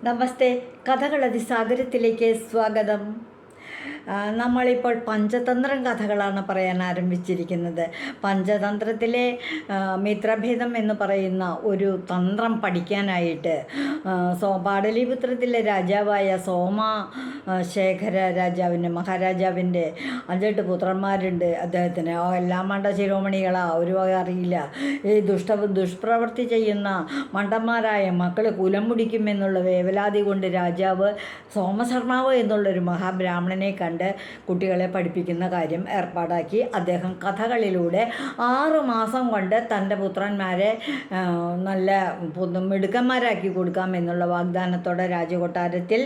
നമസ്തേ. കഥകളതിസാഗരത്തിലേക്ക് സ്വാഗതം. നമ്മളിപ്പോൾ പഞ്ചതന്ത്രം കഥകളാണ് പറയാൻ ആരംഭിച്ചിരിക്കുന്നത്. പഞ്ചതന്ത്രത്തിലെ മിത്രഭേദം എന്ന് പറയുന്ന ഒരു തന്ത്രം പഠിക്കാനായിട്ട് പാടലീപുത്രത്തിലെ രാജാവായ സോമശേഖര രാജാവിൻ്റെ മഹാരാജാവിൻ്റെ 5-8 പുത്രന്മാരുണ്ട് അദ്ദേഹത്തിന്. എല്ലാം മണ്ട ശിരോമണികളാണ്, ഒരു വക അറിയില്ല. ഈ ദുഷ്പ്രവൃത്തി ചെയ്യുന്ന മണ്ടന്മാരായ മക്കൾ കുലം മുടിക്കുമെന്നുള്ള വേവലാതി കൊണ്ട് രാജാവ് സോമശർമാവ് എന്നുള്ളൊരു മഹാബ്രാഹ്മണനെ കണ്ട് കുട്ടികളെ പഠിപ്പിക്കുന്ന കാര്യം ഏർപ്പാടാക്കി. അദ്ദേഹം കഥകളിലൂടെ 6 മാസം കൊണ്ട് തൻ്റെ പുത്രന്മാരെ നല്ല മിടുക്കന്മാരാക്കി കൊടുക്കാമെന്നുള്ള വാഗ്ദാനത്തോടെ രാജകൊട്ടാരത്തിൽ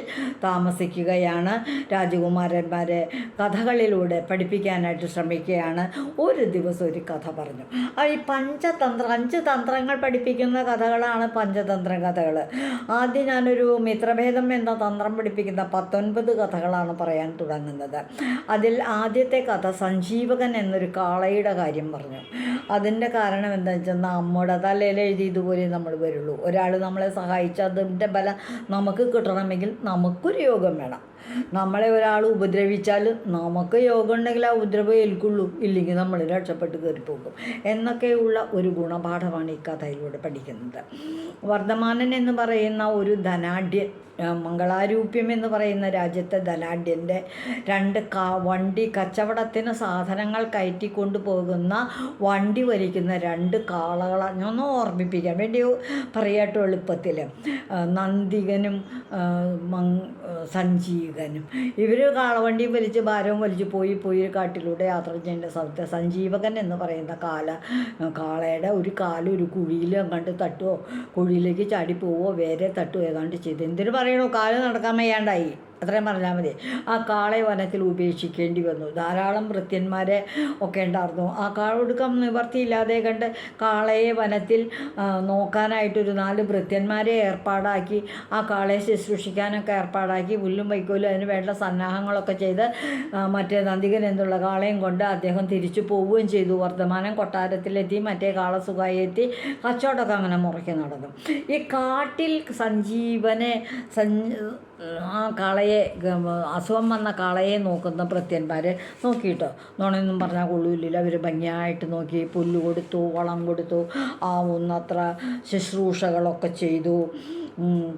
താമസിക്കുകയാണ്. രാജകുമാരന്മാരെ കഥകളിലൂടെ പഠിപ്പിക്കാനായിട്ട് ശ്രമിക്കുകയാണ്. ഒരു ദിവസം ഒരു കഥ പറഞ്ഞു. ഈ 5 തന്ത്രങ്ങൾ പഠിപ്പിക്കുന്ന കഥകളാണ് പഞ്ചതന്ത്ര കഥകൾ. ആദ്യം ഞാനൊരു മിത്രഭേദം എന്ന തന്ത്രം പഠിപ്പിക്കുന്ന 19 കഥകളാണ് പറയാൻ തുടങ്ങുന്നത്. അതിൽ ആദ്യത്തെ കഥ സഞ്ജീവകൻ എന്നൊരു കാളയുടെ കാര്യം പറഞ്ഞു. അതിൻ്റെ കാരണം എന്താണെന്ന് വെച്ചാൽ നമ്മുടെ തലയിൽ എഴുതിയതുപോലെ നമ്മൾ വരുള്ളൂ. ഒരാൾ നമ്മളെ സഹായിച്ച് അതിൻ്റെ ബലം നമുക്ക് കിട്ടണമെങ്കിൽ നമുക്കൊരു യോഗം വേണം. നമ്മളെ ഒരാൾ ഉപദ്രവിച്ചാൽ നമുക്ക് യോഗം ഉണ്ടെങ്കിൽ ആ ഉപദ്രവം ഏൽക്കുള്ളൂ, ഇല്ലെങ്കിൽ നമ്മൾ രക്ഷപ്പെട്ട് കയറിപ്പോകും എന്നൊക്കെയുള്ള ഒരു ഗുണപാഠമാണ് ഈ കഥയിലൂടെ പഠിക്കുന്നത്. വർദ്ധമാനൻ എന്ന് പറയുന്ന ഒരു ധനാഢ്യൻ, മംഗളാരൂപ്യം എന്ന് പറയുന്ന രാജ്യത്തെ ധനാഢ്യൻ്റെ 2 വണ്ടി കച്ചവടത്തിന് സാധനങ്ങൾ കയറ്റിക്കൊണ്ട് പോകുന്ന വണ്ടി വലിക്കുന്ന 2 കാളകളാണ്. ഞാൻ ഓർമ്മിപ്പിക്കാൻ വേണ്ടി പറയാട്ടോ എളുപ്പത്തിൽ. നന്ദികനും സഞ്ജീവകനും ഇവർ കാളവണ്ടിയും വലിച്ച് ഭാരവും വലിച്ച് പോയി കാട്ടിലൂടെ യാത്ര ചെയ്യേണ്ട സ്ഥലത്ത് സഞ്ജീവകൻ എന്ന് പറയുന്ന കാളയുടെ ഒരു കാല് ഒരു കുഴിയിൽ അങ്ങോട്ട് തട്ടുമോ, കുഴിയിലേക്ക് ചാടിപ്പോവോ, വേറെ തട്ടുമോ ഏതാണ്ട് ചെയ്ത് എന്തിനു പറയണോ, കാല് നടക്കാൻ വയ്യാണ്ടായി, അത്രയും പറഞ്ഞാൽ മതി. ആ കാളയെ വനത്തിൽ ഉപേക്ഷിക്കേണ്ടി വന്നു. ധാരാളം ഭൃത്യന്മാരെ ഒക്കെ ഉണ്ടായിരുന്നു. ആ കാള ഒടുക്കം നിവർത്തിയില്ലാതെ കണ്ട് കാളയെ വനത്തിൽ നോക്കാനായിട്ടൊരു 4 ഭൃത്യന്മാരെ ഏർപ്പാടാക്കി. ആ കാളയെ ശുശ്രൂഷിക്കാനൊക്കെ ഏർപ്പാടാക്കി. പുല്ലും വൈക്കോലും അതിന് വേണ്ട സന്നാഹങ്ങളൊക്കെ ചെയ്ത് മറ്റേ നന്ദികൻ എന്നുള്ള കാളയും കൊണ്ട് അദ്ദേഹം തിരിച്ചു പോവുകയും ചെയ്തു. വർദ്ധമാനം കൊട്ടാരത്തിലെത്തി. മറ്റേ കാള സുഖമായി എത്തി. കച്ചവടമൊക്കെ അങ്ങനെ മുറയ്ക്ക് നടന്നു. ഈ കാട്ടിൽ സഞ്ജീവനെ ആ കാളയെ, അസുഖം വന്ന കാളയെ നോക്കുന്ന ഭൃത്യന്മാർ നോക്കിയിട്ടോ, നോണയൊന്നും പറഞ്ഞാൽ കൊള്ളൂല്ലല്ലോ. അവർ ഭംഗിയായിട്ട് നോക്കി, പുല്ല് കൊടുത്തു, വളം കൊടുത്തു, ആവുന്നത്ര ശുശ്രൂഷകളൊക്കെ ചെയ്തു.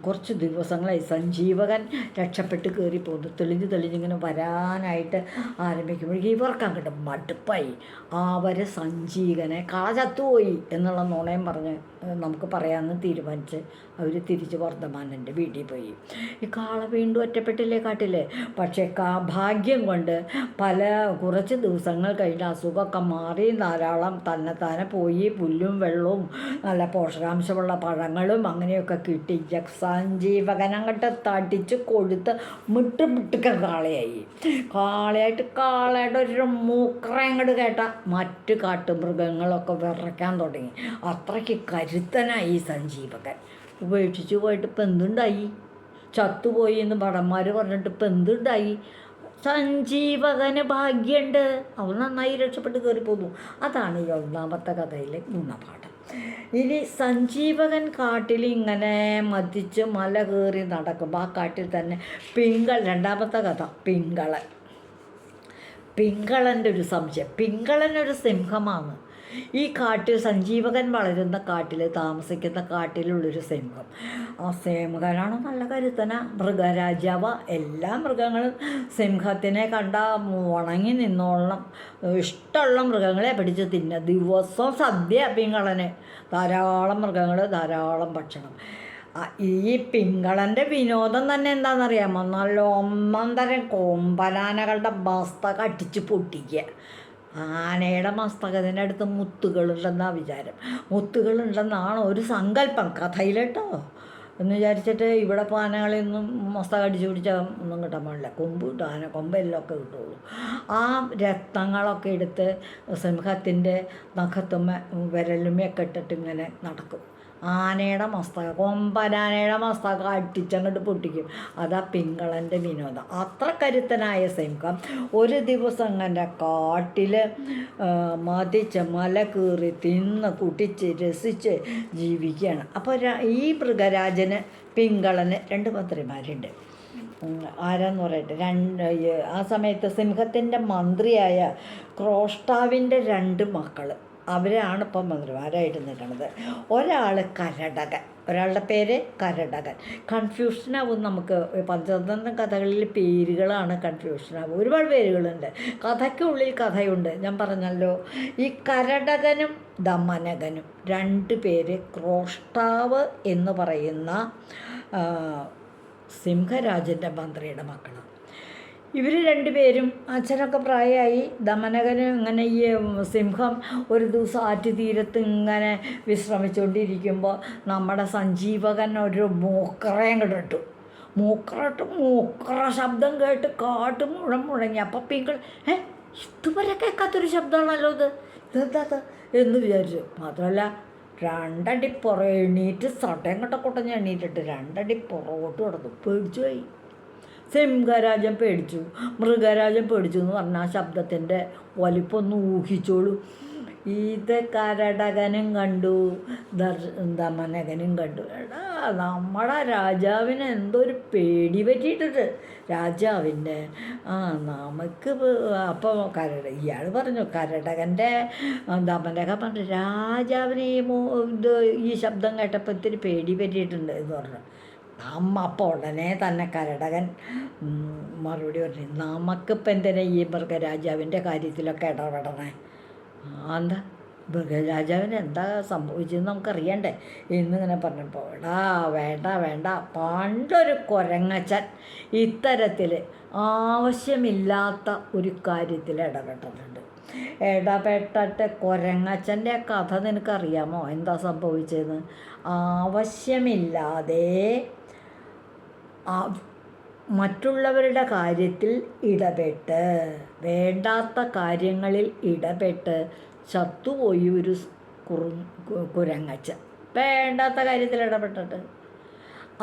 കുറച്ച് ദിവസങ്ങളായി സഞ്ജീവകൻ രക്ഷപ്പെട്ട് കയറിപ്പോകുന്നു. തെളിഞ്ഞിങ്ങനെ വരാനായിട്ട് ആരംഭിക്കുമ്പോഴേക്കും ഇവർക്ക് അങ്ങോട്ട് മടുപ്പായി. അവർ സഞ്ജീവകനെ കാള ചത്തുപോയി എന്നുള്ള നുണയും പറഞ്ഞ് നമുക്ക് പറയാമെന്ന് തീരുമാനിച്ച് അവർ തിരിച്ച് വർദ്ധമാനൻ്റെ വീട്ടിൽ പോയി. ഈ കാള വീണ്ടും ഒറ്റപ്പെട്ടില്ലേ കാട്ടില്ലേ. പക്ഷേ ഭാഗ്യം കൊണ്ട് കുറച്ച് ദിവസങ്ങൾ കഴിഞ്ഞ് അസുഖമൊക്കെ മാറി ധാരാളം തന്നെത്താനെ പോയി. പുല്ലും വെള്ളവും നല്ല പോഷകാംശമുള്ള പഴങ്ങളും അങ്ങനെയൊക്കെ കിട്ടി. സഞ്ജീവകൻ അങ്ങോട്ട് തടിച്ച് കൊഴുത്ത് മിട്ടുക്ക കാളയായിട്ട് കാളയുടെ ഒരു മൂക്കറ അങ്ങോട്ട് കേട്ട മറ്റ് കാട്ടുമൃഗങ്ങളൊക്കെ വിറയ്ക്കാൻ തുടങ്ങി. അത്രയ്ക്ക് കരുത്തനായി സഞ്ജീവകൻ. ഉപേക്ഷിച്ച് പോയിട്ട് ഇപ്പം എന്തുണ്ടായി, ചത്തുപോയി എന്ന് ഭടന്മാർ പറഞ്ഞിട്ട് ഇപ്പം എന്തുണ്ടായി? സഞ്ജീവകന് ഭാഗ്യമുണ്ട്, അവൻ നന്നായി രക്ഷപ്പെട്ട് കയറിപ്പോന്നു. അതാണ് ഈ 1ാമത്തെ കഥയിലെ ഗുണപാഠം. ഇനി സഞ്ജീവകൻ കാട്ടിൽ ഇങ്ങനെ മതിച്ച് മല കയറി നടക്കുമ്പോൾ ആ കാട്ടിൽ തന്നെ 2ാമത്തെ കഥ പിങ്കളൻ്റെ ഒരു സംശയം. പിങ്കളനൊരു സിംഹമാണ്. ഈ കാട്ടിൽ സഞ്ജീവകൻ വളരുന്ന കാട്ടിൽ താമസിക്കുന്ന കാട്ടിലുള്ളൊരു സിംഹം. ആ സിംഹനാണ് നല്ല കരുത്തന, മൃഗരാജാവ്. എല്ലാ മൃഗങ്ങളും സിംഹത്തിനെ കണ്ട ഉണങ്ങി നിന്നോളണം. ഇഷ്ടമുള്ള മൃഗങ്ങളെ പിടിച്ച് തിന്നുക. ദിവസവും സദ്യ പിങ്കളന്. ധാരാളം മൃഗങ്ങൾ, ധാരാളം ഭക്ഷണം. ഈ പിങ്കളൻ്റെ വിനോദം തന്നെ എന്താണെന്നറിയാമോ? നല്ല 1 കൊമ്പനാനകളുടെ മസ്തക അടിച്ച് പൊട്ടിക്കുക. ആനയുടെ മസ്തകത്തിൻ്റെ അടുത്ത് മുത്തുകളുണ്ടെന്നാണ് വിചാരം. മുത്തുകളുണ്ടെന്നാണ് ഒരു സങ്കല്പം കഥയിലേട്ടോ എന്ന് വിചാരിച്ചിട്ട് ഇവിടെ ഇപ്പോൾ ആനകളിൽ നിന്നും മസ്തകം അടിച്ചു പിടിച്ചാൽ ഒന്നും കിട്ടാൻ പാടില്ല. കൊമ്പ് കിട്ടും, ആന കൊമ്പെല്ലാം കിട്ടുള്ളൂ. ആ രത്നങ്ങളൊക്കെ എടുത്ത് സിംഹത്തിൻ്റെ നഖത്തുമ്മ വിരലുമയൊക്കെ ഇട്ടിട്ട് ഇങ്ങനെ നടക്കും. ആനയുടെ മസ്തകം, കൊമ്പനാനയുടെ മസ്തകം അടിച്ചങ്ങോട്ട് പൊട്ടിക്കും. അതാ പിങ്കളൻ്റെ വിനോദം. അത്ര കരുത്തനായ സിംഹം ഒരു ദിവസം അങ്ങനെ കാട്ടിൽ മതിച്ച് മല കയറി തിന്ന് കുടിച്ച് രസിച്ച് ജീവിക്കുകയാണ്. അപ്പോൾ ഈ മൃഗരാജൻ സിംഹത്തിന് പിങ്കളന് 2 മന്ത്രിമാരുണ്ട്. ആരാന്ന് പറയട്ടെ, ആ സമയത്ത് സിംഹത്തിൻ്റെ മന്ത്രിയായ ക്രോഷ്ടാവിൻ്റെ 2 മക്കൾ, അവരാണ് ഇപ്പം മന്ത്രിമാരായിട്ട് നിൽക്കുന്നത്. ഒരാൾ കരടകൻ, ഒരാളുടെ പേര് കരടകൻ. കൺഫ്യൂഷനാവും നമുക്ക്. പഞ്ചതന്ത്ര കഥകളിൽ പേരുകളാണ് കൺഫ്യൂഷനാവും. ഒരുപാട് പേരുകളുണ്ട്, കഥയ്ക്കുള്ളിൽ കഥയുണ്ട്. ഞാൻ പറഞ്ഞല്ലോ, ഈ കരടകനും ദമനകനും 2 പേര് ക്രോഷ്ടാവ് എന്ന് പറയുന്ന സിംഹരാജൻ്റെ മന്ത്രിയുടെ മക്കളാണ്. ഇവർ 2 പേരും അച്ഛനൊക്കെ പ്രായമായി. ദമനകന് ഇങ്ങനെ ഈ സിംഹം ഒരു ദിവസം ആറ്റുതീരത്ത് ഇങ്ങനെ വിശ്രമിച്ചുകൊണ്ടിരിക്കുമ്പോൾ നമ്മുടെ സഞ്ജീവകൻ ഒരു മൂക്കറയും കിട്ടും. മൂക്കറ ശബ്ദം കേട്ട് കാട്ട് മുഴങ്ങി. അപ്പം പിങ്കൾ ഇതുവരെ കേൾക്കാത്തൊരു ശബ്ദമാണല്ലോ ഇതെന്താ എന്ന് വിചാരിച്ചു. മാത്രമല്ല 2 അടി എണീറ്റ് സടങ്ങട്ട കൊട്ടഞ്ഞ് എണീറ്റിട്ട് 2 അടി പുറകോട്ട് കിടന്നു. പേടിച്ചു പോയി. സിംഹരാജൻ പേടിച്ചു, മൃഗരാജൻ പേടിച്ചു എന്ന് പറഞ്ഞാൽ ആ ശബ്ദത്തിൻ്റെ വലിപ്പൊന്ന് ഊഹിച്ചോളൂ. ഇത് കരടകനും കണ്ടു, ദമനകനും കണ്ടു. എടാ, നമ്മുടെ രാജാവിന് എന്തൊരു പേടി പറ്റിയിട്ടുണ്ട് രാജാവിൻ്റെ. നമുക്ക് അപ്പോൾ ഇയാൾ പറഞ്ഞു, കരടകൻ്റെ ദമനകൻ പറഞ്ഞു, രാജാവിന് ഈ ശബ്ദം കേട്ടപ്പോൾ ഇത്തിരി പേടി പറ്റിയിട്ടുണ്ട് എന്ന് പറഞ്ഞു. അപ്പോൾ ഉടനെ തന്നെ കരടകൻ മറുപടി പറഞ്ഞു, നമുക്കിപ്പോൾ എന്തിനാ ഈ മൃഗരാജാവിൻ്റെ കാര്യത്തിലൊക്കെ ഇടപെടണേ? എന്താ മൃഗരാജാവിന് എന്താ സംഭവിച്ചതെന്ന് നമുക്കറിയണ്ടേ എന്നിങ്ങനെ പറഞ്ഞപ്പോൾ, വേണ്ട, പണ്ടൊരു കുരങ്ങച്ചൻ ഇത്തരത്തിൽ ആവശ്യമില്ലാത്ത ഒരു കാര്യത്തിൽ ഇടപെട്ടിട്ടുണ്ട്. ഇടപെട്ടിട്ട് കുരങ്ങച്ചൻ്റെ കഥ നിനക്കറിയാമോ? എന്താ സംഭവിച്ചതെന്ന്? ആവശ്യമില്ലാതെ മറ്റുള്ളവരുടെ കാര്യത്തിൽ ഇടപെട്ട്, വേണ്ടാത്ത കാര്യങ്ങളിൽ ഇടപെട്ട് ചത്തുപോയി ഒരു കുരങ്ങച്ചൻ. വേണ്ടാത്ത കാര്യത്തിൽ ഇടപെട്ടിട്ട്.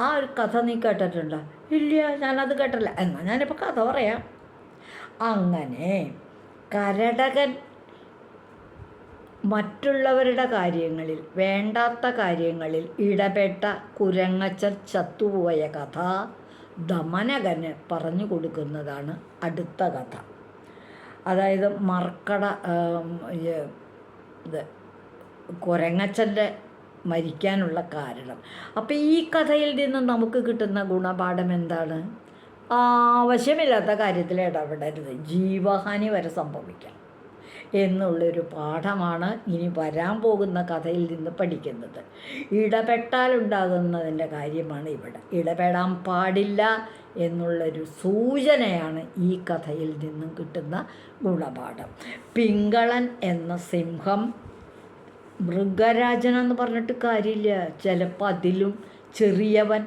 ആ ഒരു കഥ നീ കേട്ടിട്ടുണ്ടോ? ഇല്ല, ഞാനത് കേട്ടില്ല. എന്നാൽ ഞാനിപ്പോൾ കഥ പറയാം. അങ്ങനെ കരടകൻ മറ്റുള്ളവരുടെ കാര്യങ്ങളിൽ, വേണ്ടാത്ത കാര്യങ്ങളിൽ ഇടപെട്ട കുരങ്ങച്ചൻ ചത്തുപോയ കഥ ദമനകന് പറഞ്ഞു കൊടുക്കുന്നതാണ് അടുത്ത കഥ. അതായത് മർക്കട ഇത് കുരങ്ങച്ചൻ്റെ മരിക്കാനുള്ള കാരണം. അപ്പം ഈ കഥയിൽ നിന്ന് നമുക്ക് കിട്ടുന്ന ഗുണപാഠം എന്താണ്? ആവശ്യമില്ലാത്ത കാര്യത്തിൽ ഇടപെടരുത്, ജീവഹാനി വരെ സംഭവിക്കാം എന്നുള്ളൊരു പാഠമാണ് ഇനി വരാൻ പോകുന്ന കഥയിൽ നിന്ന് പഠിക്കുന്നത്. ഇടപെട്ടാലുണ്ടാകുന്നതിൻ്റെ കാര്യമാണ് ഇവിടെ. ഇടപെടാൻ പാടില്ല എന്നുള്ളൊരു സൂചനയാണ് ഈ കഥയിൽ നിന്നും കിട്ടുന്ന ഗുണപാഠം. പിങ്കളൻ എന്ന സിംഹം മൃഗരാജനെന്ന് പറഞ്ഞിട്ട് കാര്യമില്ല. ചിലപ്പോൾ അതിലും ചെറിയവൻ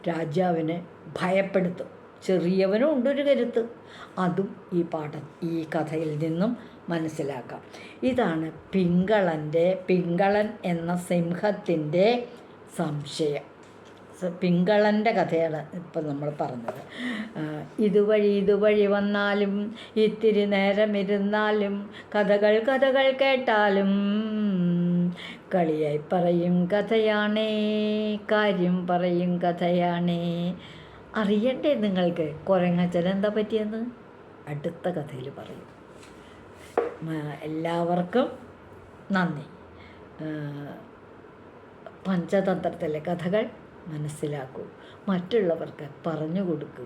രാജാവിനെ ഭയപ്പെടുത്തും. ചെറിയവനും ഉണ്ടൊരു കരുത്ത്. അതും ഈ കഥയിൽ നിന്നും മനസ്സിലാക്കാം. ഇതാണ് പിങ്കളൻ എന്ന സിംഹത്തിൻ്റെ സംശയം. പിങ്കളൻ്റെ കഥയാണ് ഇപ്പം നമ്മൾ പറഞ്ഞത്. ഇതുവഴി വന്നാലും ഇത്തിരി നേരം ഇരുന്നാലും കഥകൾ കേട്ടാലും കളിയായി പറയും കഥയാണേ, കാര്യം പറയും കഥയാണേ. അറിയണ്ടേ നിങ്ങൾക്ക് കുരങ്ങച്ചൻ എന്താ പറ്റിയെന്ന്? അടുത്ത കഥയിൽ പറയും. എല്ലാവർക്കും നന്ദി. പഞ്ചതന്ത്രത്തിലെ കഥകൾ മനസ്സിലാക്കൂ, മറ്റുള്ളവർക്ക് പറഞ്ഞു കൊടുക്കൂ.